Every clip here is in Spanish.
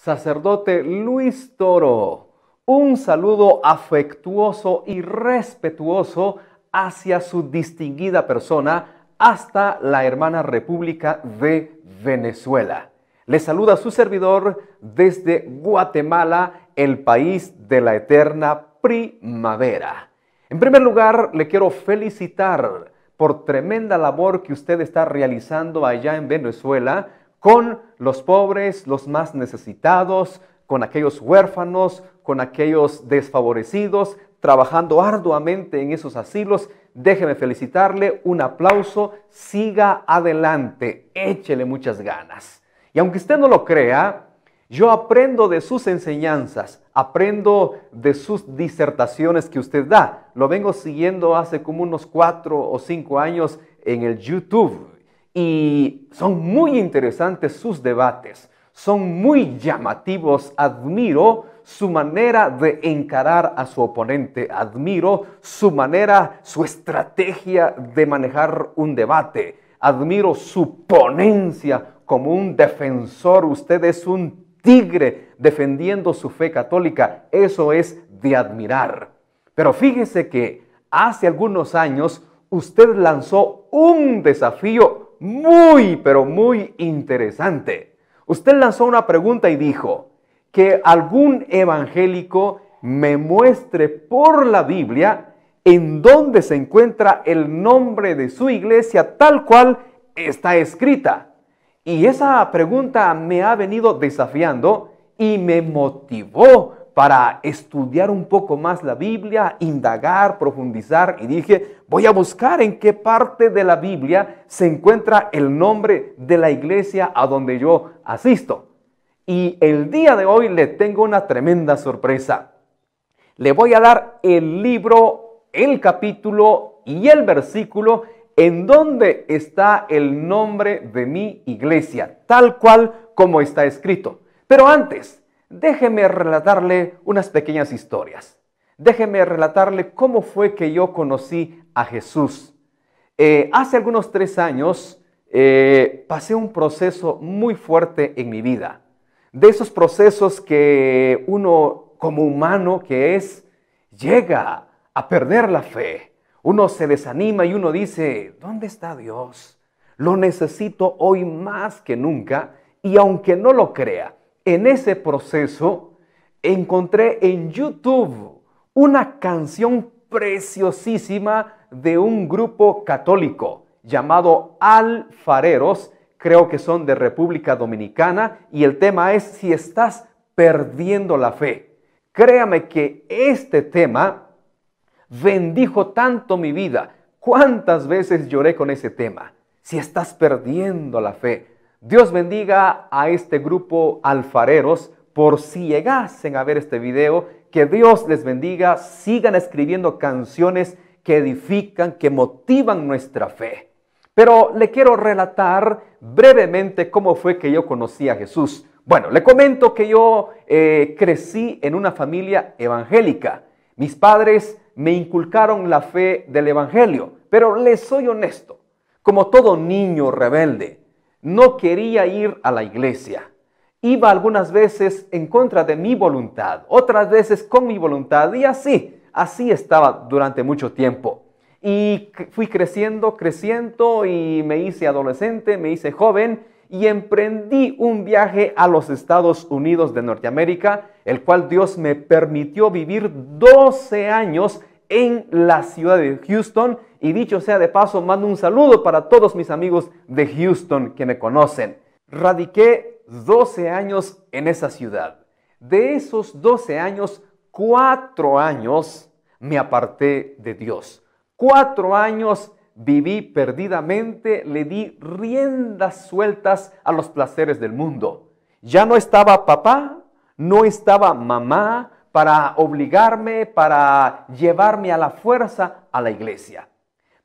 Sacerdote Luis Toro, un saludo afectuoso y respetuoso hacia su distinguida persona hasta la hermana República de Venezuela. Le saluda su servidor desde Guatemala, el país de la eterna primavera. En primer lugar, le quiero felicitar por tremenda labor que usted está realizando allá en Venezuela con los pobres, los más necesitados, con aquellos huérfanos, con aquellos desfavorecidos, trabajando arduamente en esos asilos. Déjeme felicitarle, un aplauso, siga adelante, échele muchas ganas. Y aunque usted no lo crea, yo aprendo de sus enseñanzas, aprendo de sus disertaciones que usted da. Lo vengo siguiendo hace como unos 4 o 5 años en el YouTube. Y son muy interesantes sus debates, son muy llamativos. Admiro su manera de encarar a su oponente, admiro su manera, su estrategia de manejar un debate, admiro su ponencia como un defensor. Usted es un tigre defendiendo su fe católica, eso es de admirar. Pero fíjese que hace algunos años usted lanzó un desafío muy, pero muy interesante. Usted lanzó una pregunta y dijo que algún evangélico me muestre por la Biblia en dónde se encuentra el nombre de su iglesia tal cual está escrita. Y esa pregunta me ha venido desafiando y me motivó para estudiar un poco más la Biblia, indagar, profundizar, y dije, voy a buscar en qué parte de la Biblia se encuentra el nombre de la iglesia a donde yo asisto. Y el día de hoy le tengo una tremenda sorpresa. Le voy a dar el libro, el capítulo y el versículo en donde está el nombre de mi iglesia, tal cual como está escrito. Pero antes, déjeme relatarle unas pequeñas historias. Déjeme relatarle cómo fue que yo conocí a Jesús. Hace algunos 3 años pasé un proceso muy fuerte en mi vida. De esos procesos que uno como humano que es, llega a perder la fe. Uno se desanima y uno dice, ¿dónde está Dios? Lo necesito hoy más que nunca. Y aunque no lo crea, en ese proceso encontré en YouTube una canción preciosísima de un grupo católico llamado Alfareros, creo que son de República Dominicana, y el tema es Si estás perdiendo la fe. Créame que este tema bendijo tanto mi vida. ¿Cuántas veces lloré con ese tema? Si estás perdiendo la fe. Dios bendiga a este grupo Alfareros. Por si llegasen a ver este video, que Dios les bendiga. Sigan escribiendo canciones que edifican, que motivan nuestra fe. Pero le quiero relatar brevemente cómo fue que yo conocí a Jesús. Bueno, le comento que yo crecí en una familia evangélica. Mis padres me inculcaron la fe del evangelio, pero les soy honesto, como todo niño rebelde, no quería ir a la iglesia. Iba algunas veces en contra de mi voluntad, otras veces con mi voluntad, y así estaba durante mucho tiempo. Y fui creciendo y me hice adolescente, me hice joven y emprendí un viaje a los Estados Unidos de Norteamérica, el cual Dios me permitió vivir 12 años en la ciudad de Houston. Y dicho sea de paso, mando un saludo para todos mis amigos de Houston que me conocen. Radiqué 12 años en esa ciudad. De esos 12 años, 4 años me aparté de Dios. 4 años viví perdidamente, le di riendas sueltas a los placeres del mundo. Ya no estaba papá, no estaba mamá para obligarme, para llevarme a la fuerza a la iglesia.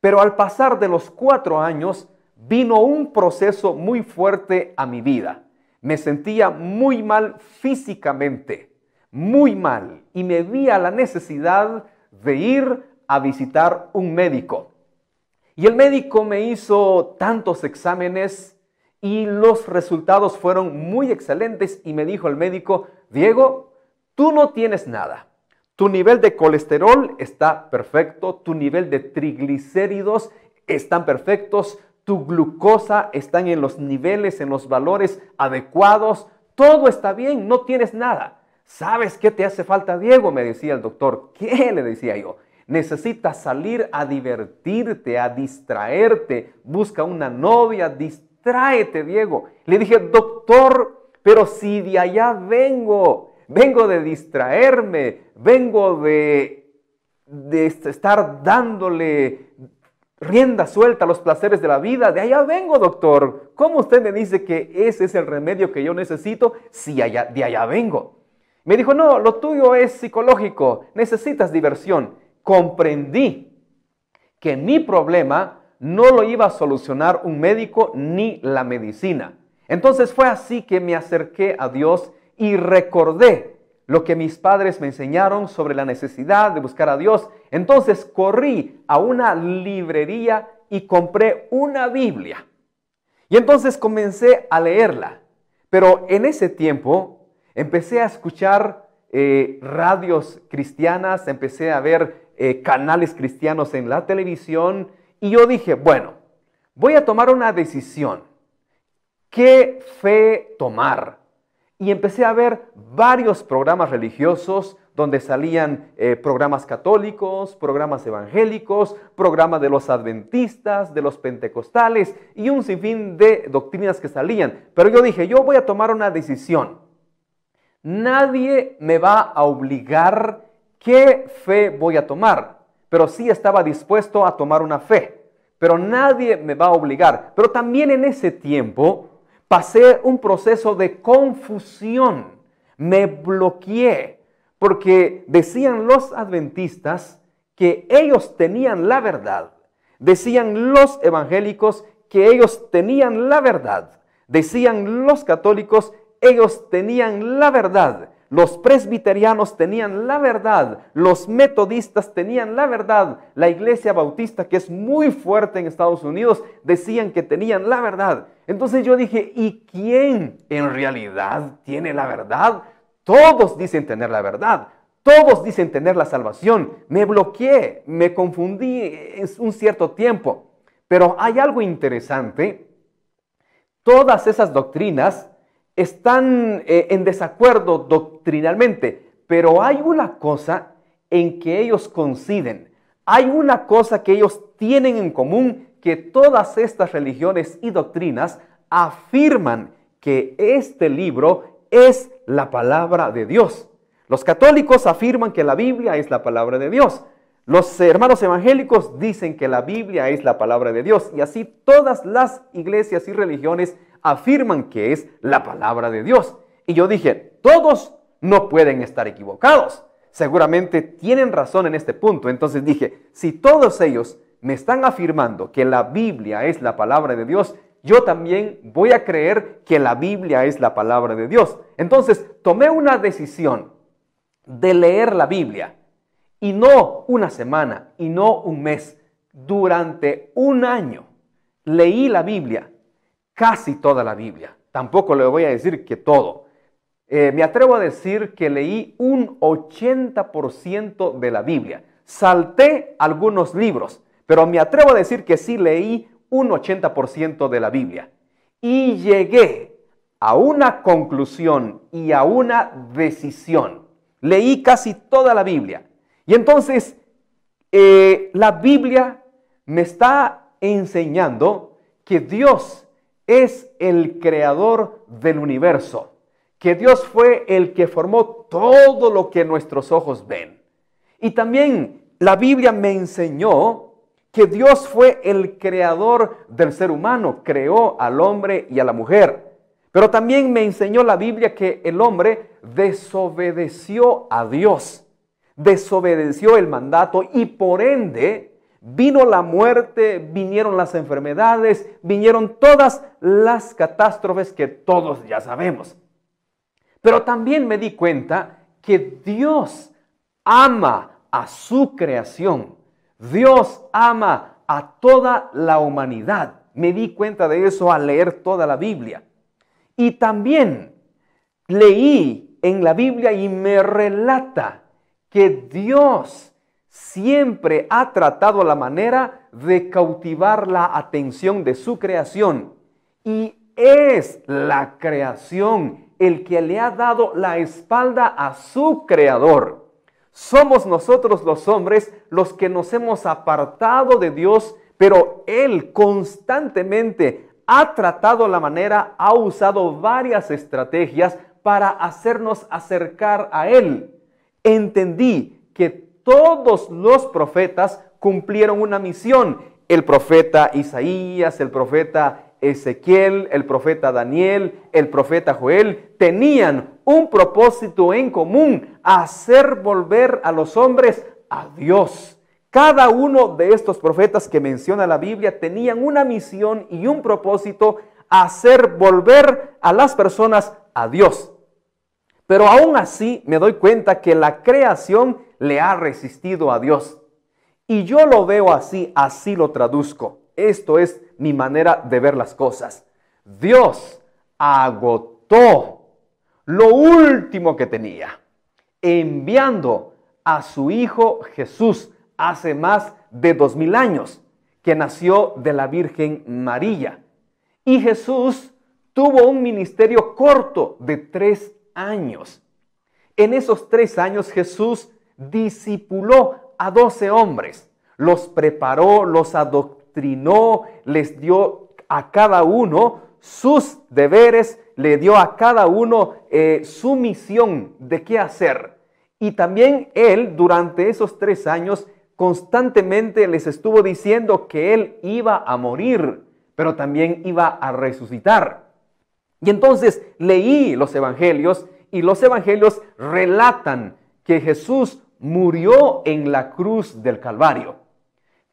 Pero al pasar de los 4 años, vino un proceso muy fuerte a mi vida. Me sentía muy mal físicamente, muy mal, y me vi a la necesidad de ir a visitar un médico. Y el médico me hizo tantos exámenes y los resultados fueron muy excelentes y me dijo el médico, Diego, tú no tienes nada. Tu nivel de colesterol está perfecto, tu nivel de triglicéridos están perfectos, tu glucosa está en los niveles, en los valores adecuados, todo está bien, no tienes nada. ¿Sabes qué te hace falta, Diego? Me decía el doctor. ¿Qué? Le decía yo. Necesitas salir a divertirte, a distraerte. Busca una novia, distráete, Diego. Le dije, doctor, pero si de allá vengo de distraerme, vengo de estar dándole rienda suelta a los placeres de la vida. De allá vengo, doctor. ¿Cómo usted me dice que ese es el remedio que yo necesito si de allá vengo? Me dijo, no, lo tuyo es psicológico, necesitas diversión. Comprendí que mi problema no lo iba a solucionar un médico ni la medicina. Entonces fue así que me acerqué a Dios y recordé lo que mis padres me enseñaron sobre la necesidad de buscar a Dios. Entonces corrí a una librería y compré una Biblia. Y entonces comencé a leerla. Pero en ese tiempo empecé a escuchar radios cristianas, empecé a ver canales cristianos en la televisión y yo dije, bueno, voy a tomar una decisión. ¿Qué fe tomar? Y empecé a ver varios programas religiosos donde salían programas católicos, programas evangélicos, programas de los adventistas, de los pentecostales y un sinfín de doctrinas que salían. Pero yo dije, yo voy a tomar una decisión. Nadie me va a obligar qué fe voy a tomar, pero sí estaba dispuesto a tomar una fe. Pero nadie me va a obligar. Pero también en ese tiempo pasé un proceso de confusión. Me bloqueé porque decían los adventistas que ellos tenían la verdad. Decían los evangélicos que ellos tenían la verdad. Decían los católicos ellos tenían la verdad, los presbiterianos tenían la verdad, los metodistas tenían la verdad, la iglesia bautista, que es muy fuerte en Estados Unidos, decían que tenían la verdad. Entonces yo dije, ¿y quién en realidad tiene la verdad? Todos dicen tener la verdad, todos dicen tener la salvación. Me bloqueé, me confundí en un cierto tiempo, pero hay algo interesante. Todas esas doctrinas están en desacuerdo doctrinalmente, pero hay una cosa en que ellos coinciden. Hay una cosa que ellos tienen en común, que todas estas religiones y doctrinas afirman que este libro es la palabra de Dios. Los católicos afirman que la Biblia es la palabra de Dios. Los hermanos evangélicos dicen que la Biblia es la palabra de Dios. Y así todas las iglesias y religiones afirman que es la palabra de Dios. Y yo dije, todos no pueden estar equivocados. Seguramente tienen razón en este punto. Entonces dije, si todos ellos me están afirmando que la Biblia es la palabra de Dios, yo también voy a creer que la Biblia es la palabra de Dios. Entonces tomé una decisión de leer la Biblia. Y no una semana, y no un mes. Durante un año leí la Biblia. Casi toda la Biblia. Tampoco le voy a decir que todo. Me atrevo a decir que leí un 80% de la Biblia. Salté algunos libros, pero me atrevo a decir que sí leí un 80% de la Biblia. Y llegué a una conclusión y a una decisión. Leí casi toda la Biblia. Y entonces la Biblia me está enseñando que Dios es el creador del universo, que Dios fue el que formó todo lo que nuestros ojos ven. Y también la Biblia me enseñó que Dios fue el creador del ser humano, creó al hombre y a la mujer. Pero también me enseñó la Biblia que el hombre desobedeció a Dios, desobedeció el mandato y por ende vino la muerte, vinieron las enfermedades, vinieron todas las catástrofes que todos ya sabemos. Pero también me di cuenta que Dios ama a su creación. Dios ama a toda la humanidad. Me di cuenta de eso al leer toda la Biblia. Y también leí en la Biblia y me relata que Dios siempre ha tratado la manera de cautivar la atención de su creación. Y es la creación el que le ha dado la espalda a su creador. Somos nosotros los hombres los que nos hemos apartado de Dios, pero Él constantemente ha tratado la manera, ha usado varias estrategias para hacernos acercar a Él. Entendí que todos los profetas cumplieron una misión. El profeta Isaías, el profeta Ezequiel, el profeta Daniel, el profeta Joel, tenían un propósito en común: hacer volver a los hombres a Dios. Cada uno de estos profetas que menciona la Biblia tenían una misión y un propósito: hacer volver a las personas a Dios. Pero aún así me doy cuenta que la creación le ha resistido a Dios. Y yo lo veo así, así lo traduzco. Esto es mi manera de ver las cosas. Dios agotó lo último que tenía, enviando a su Hijo Jesús hace más de 2000 años, que nació de la Virgen María. Y Jesús tuvo un ministerio corto de 3 años. En esos 3 años Jesús discipuló a 12 hombres, los preparó, los adoctrinó, les dio a cada uno sus deberes, le dio a cada uno su misión de qué hacer. Y también Él, durante esos 3 años, constantemente les estuvo diciendo que Él iba a morir, pero también iba a resucitar. Y entonces leí los evangelios, y los evangelios relatan que Jesús murió en la cruz del Calvario.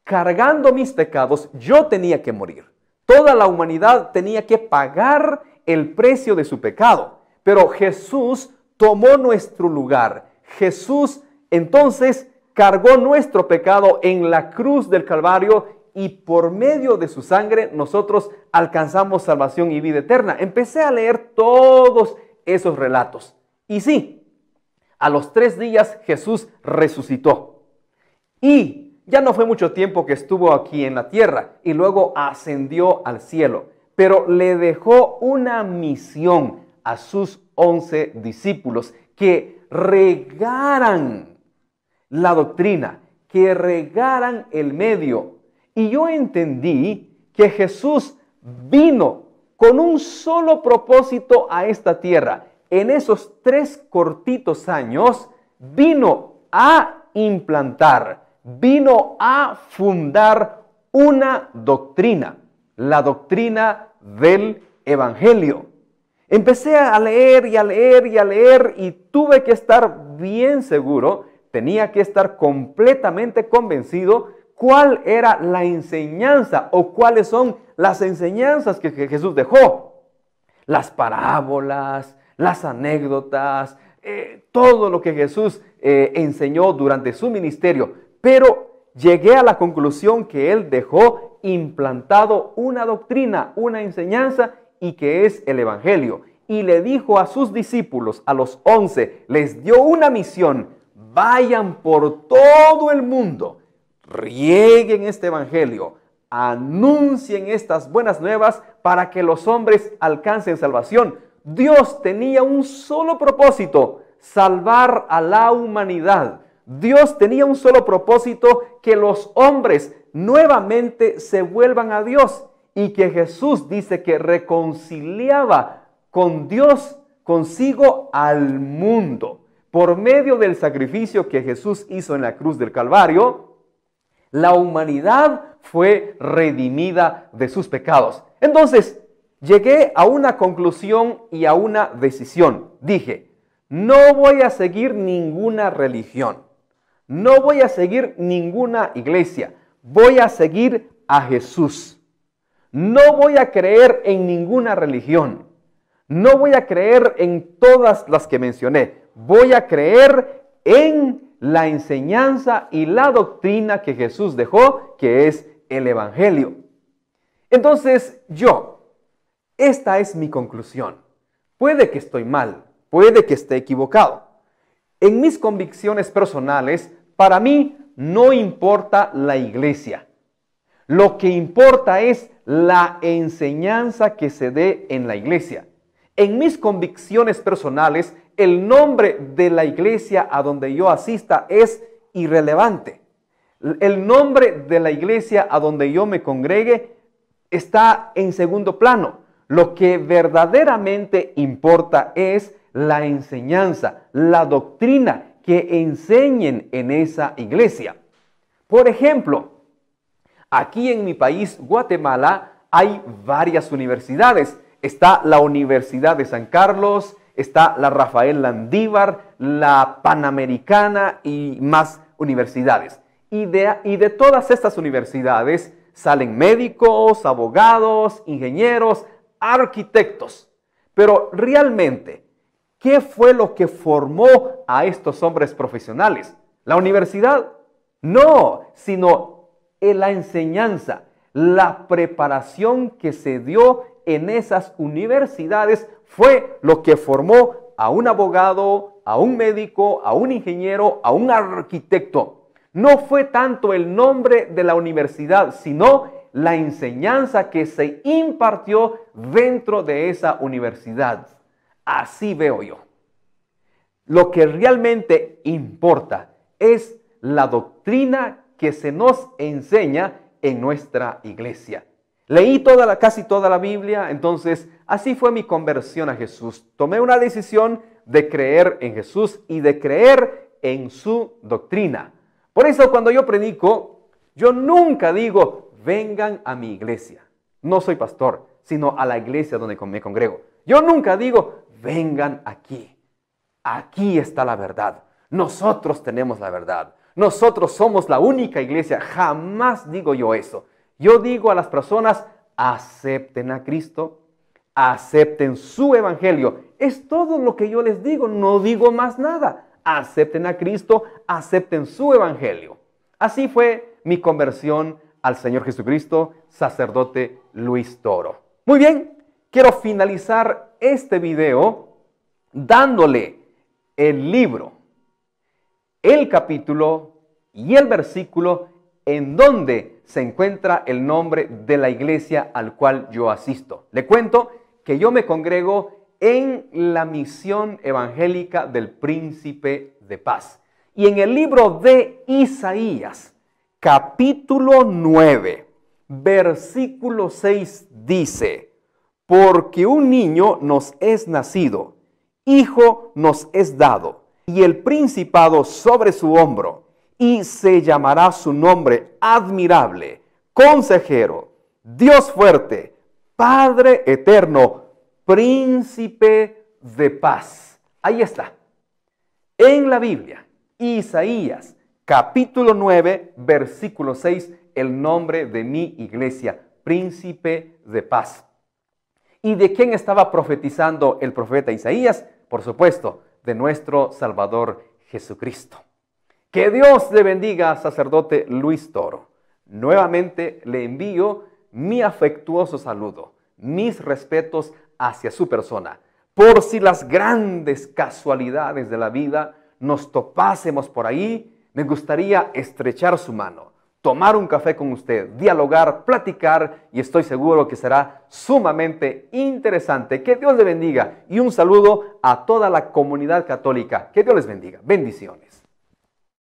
Cargando mis pecados, yo tenía que morir. Toda la humanidad tenía que pagar el precio de su pecado. Pero Jesús tomó nuestro lugar. Jesús entonces cargó nuestro pecado en la cruz del Calvario, y por medio de su sangre nosotros alcanzamos salvación y vida eterna. Empecé a leer todos esos relatos. Y sí, a los 3 días Jesús resucitó. Y ya no fue mucho tiempo que estuvo aquí en la tierra, y luego ascendió al cielo. Pero le dejó una misión a sus 11 discípulos: que regaran la doctrina, que regaran el medio. Y yo entendí que Jesús vino con un solo propósito a esta tierra. En esos 3 cortitos años vino a implantar, vino a fundar una doctrina, la doctrina del Evangelio. Empecé a leer y a leer y a leer, y tuve que estar bien seguro, tenía que estar completamente convencido cuál era la enseñanza, o cuáles son las enseñanzas que Jesús dejó. Las parábolas, las anécdotas, todo lo que Jesús enseñó durante su ministerio. Pero llegué a la conclusión que Él dejó implantado una doctrina, una enseñanza, y que es el Evangelio. Y le dijo a sus discípulos, a los 11, les dio una misión: vayan por todo el mundo, rieguen este Evangelio, anuncien estas buenas nuevas para que los hombres alcancen salvación. Dios tenía un solo propósito: salvar a la humanidad. Dios tenía un solo propósito: que los hombres nuevamente se vuelvan a Dios. Y que Jesús dice que reconciliaba con Dios, consigo, al mundo. Por medio del sacrificio que Jesús hizo en la cruz del Calvario, la humanidad fue redimida de sus pecados. Entonces, llegué a una conclusión y a una decisión. Dije: no voy a seguir ninguna religión. No voy a seguir ninguna iglesia. Voy a seguir a Jesús. No voy a creer en ninguna religión. No voy a creer en todas las que mencioné. Voy a creer en la enseñanza y la doctrina que Jesús dejó, que es el Evangelio. Entonces esta es mi conclusión. Puede que estoy mal, puede que esté equivocado. En mis convicciones personales, para mí no importa la iglesia. Lo que importa es la enseñanza que se dé en la iglesia. En mis convicciones personales, el nombre de la iglesia a donde yo asista es irrelevante. El nombre de la iglesia a donde yo me congregue está en segundo plano. Lo que verdaderamente importa es la enseñanza, la doctrina que enseñen en esa iglesia. Por ejemplo, aquí en mi país, Guatemala, hay varias universidades. Está la Universidad de San Carlos, está la Rafael Landívar, la Panamericana y más universidades. Y de todas estas universidades salen médicos, abogados, ingenieros, arquitectos. Pero realmente, ¿qué fue lo que formó a estos hombres profesionales? ¿La universidad? No, sino la enseñanza, la preparación que se dio en esas universidades fue lo que formó a un abogado, a un médico, a un ingeniero, a un arquitecto. No fue tanto el nombre de la universidad, sino la enseñanza que se impartió dentro de esa universidad. Así veo yo. Lo que realmente importa es la doctrina que se nos enseña en nuestra iglesia. Leí casi toda la Biblia, entonces así fue mi conversión a Jesús. Tomé una decisión de creer en Jesús y de creer en su doctrina. Por eso cuando yo predico, yo nunca digo, vengan a mi iglesia. No soy pastor, sino a la iglesia donde me congrego. Yo nunca digo, vengan aquí. Aquí está la verdad. Nosotros tenemos la verdad. Nosotros somos la única iglesia. Jamás digo yo eso. Yo digo a las personas, acepten a Cristo, acepten su evangelio. Es todo lo que yo les digo, no digo más nada. Acepten a Cristo, acepten su evangelio. Así fue mi conversión al Señor Jesucristo, sacerdote Luis Toro. Muy bien, quiero finalizar este video dándole el libro, el capítulo y el versículo en donde se encuentra el nombre de la iglesia al cual yo asisto. Le cuento que yo me congrego en la misión evangélica del Príncipe de Paz. Y en el libro de Isaías, capítulo 9, versículo 6 dice, porque un niño nos es nacido, hijo nos es dado, y el principado sobre su hombro, y se llamará su nombre admirable, consejero, Dios fuerte, Padre eterno, Príncipe de paz. Ahí está. En la Biblia, Isaías, capítulo 9, versículo 6, el nombre de mi iglesia, Príncipe de paz. ¿Y de quién estaba profetizando el profeta Isaías? Por supuesto, de nuestro Salvador Jesucristo. Que Dios le bendiga, sacerdote Luis Toro. Nuevamente le envío mi afectuoso saludo, mis respetos hacia su persona. Por si las grandes casualidades de la vida nos topásemos por ahí, me gustaría estrechar su mano, tomar un café con usted, dialogar, platicar, y estoy seguro que será sumamente interesante. Que Dios le bendiga y un saludo a toda la comunidad católica. Que Dios les bendiga. Bendiciones.